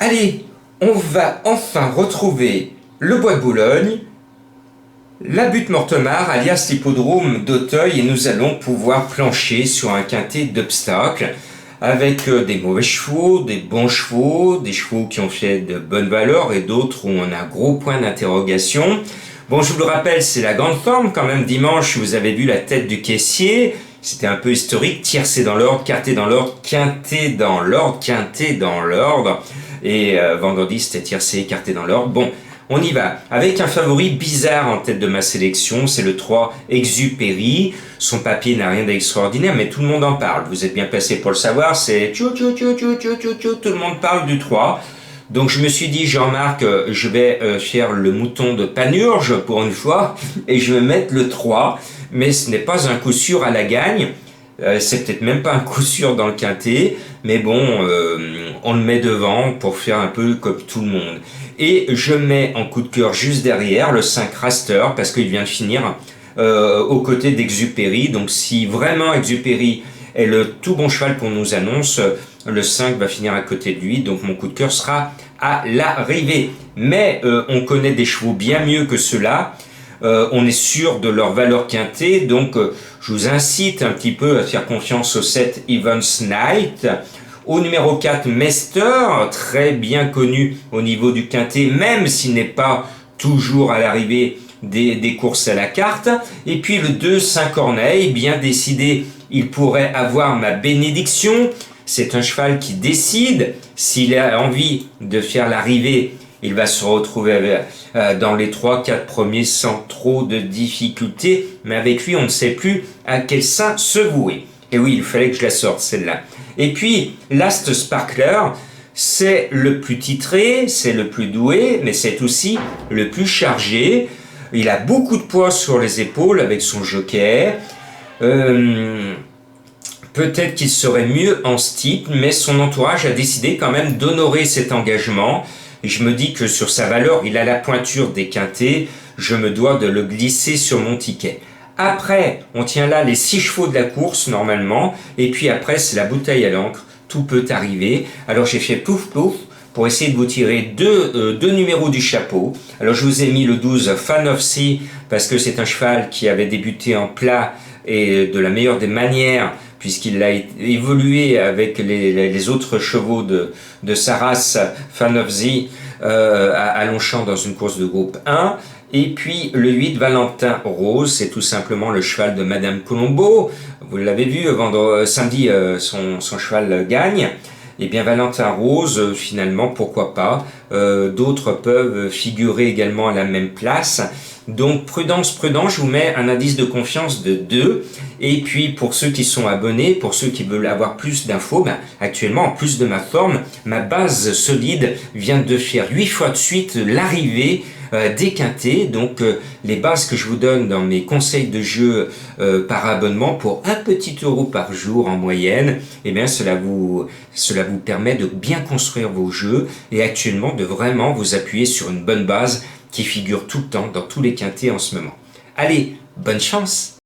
Allez, on va enfin retrouver le Bois de Boulogne, la butte Mortemart, alias l'hippodrome d'Auteuil, et nous allons pouvoir plancher sur un quintet d'obstacles avec des mauvais chevaux, des bons chevaux, des chevaux qui ont fait de bonnes valeurs et d'autres où on a un gros point d'interrogation. Bon, je vous le rappelle, c'est la grande forme quand même. Dimanche, vous avez vu la tête du caissier. C'était un peu historique. Tiercé dans l'ordre, quarté dans l'ordre, quinté dans l'ordre, quinté dans l'ordre. Et vendredi, c'était tiercé, écarté dans l'ordre. Bon, on y va. Avec un favori bizarre en tête de ma sélection, c'est le 3 Exupéry. Son papier n'a rien d'extraordinaire, mais tout le monde en parle. Vous êtes bien placé pour le savoir, c'est tout le monde parle du 3. Donc je me suis dit, Jean-Marc, je vais faire le mouton de Panurge pour une fois, et je vais mettre le 3, mais ce n'est pas un coup sûr à la gagne. C'est peut-être même pas un coup sûr dans le quintet, mais bon, on le met devant pour faire un peu comme tout le monde. Et je mets en coup de cœur juste derrière le 5 Raster, parce qu'il vient de finir aux côtés d'Exupéry. Donc si vraiment Exupéry est le tout bon cheval qu'on nous annonce, le 5 va finir à côté de lui, donc mon coup de cœur sera à l'arrivée. Mais on connaît des chevaux bien mieux que ceux-là. On est sûr de leur valeur quintée, donc je vous incite un petit peu à faire confiance au 7 Evans Knight. Au numéro 4, Mester, très bien connu au niveau du quintet, même s'il n'est pas toujours à l'arrivée des courses à la carte. Et puis le 2, Saint-Corneille, bien décidé, il pourrait avoir ma bénédiction. C'est un cheval qui décide. S'il a envie de faire l'arrivée, il va se retrouver dans les 3-4 premiers sans trop de difficultés. Mais avec lui, on ne sait plus à quel sein se vouer. Et oui, il fallait que je la sorte, celle-là. Et puis, Last Sparkler, c'est le plus titré, c'est le plus doué, mais c'est aussi le plus chargé. Il a beaucoup de poids sur les épaules avec son joker. Peut-être qu'il serait mieux en steeple, mais son entourage a décidé quand même d'honorer cet engagement. Et je me dis que sur sa valeur, il a la pointure des quintets. Je me dois de le glisser sur mon ticket. Après, on tient là les 6 chevaux de la course, normalement. Et puis après, c'est la bouteille à l'encre. Tout peut arriver. Alors j'ai fait pouf pouf pour essayer de vous tirer deux numéros du chapeau. Alors je vous ai mis le 12 Fan of Sea parce que c'est un cheval qui avait débuté en plat et de la meilleure des manières, puisqu'il a évolué avec les autres chevaux de sa race, Fan of Sea, à Longchamp dans une course de groupe 1. Et puis le 8, Valentin Rose, c'est tout simplement le cheval de Madame Colombo. Vous l'avez vu, samedi, son cheval gagne. Et bien Valentin Rose, finalement, pourquoi pas. D'autres peuvent figurer également à la même place. Donc prudence, je vous mets un indice de confiance de 2. Et puis pour ceux qui sont abonnés, pour ceux qui veulent avoir plus d'infos, actuellement en plus de ma forme, ma base solide vient de faire 8 fois de suite l'arrivée des quintets. Donc les bases que je vous donne dans mes conseils de jeu par abonnement pour un petit euro par jour en moyenne, eh bien cela vous permet de bien construire vos jeux et actuellement de vraiment vous appuyer sur une bonne base qui figure tout le temps dans tous les quintets en ce moment. Allez, bonne chance!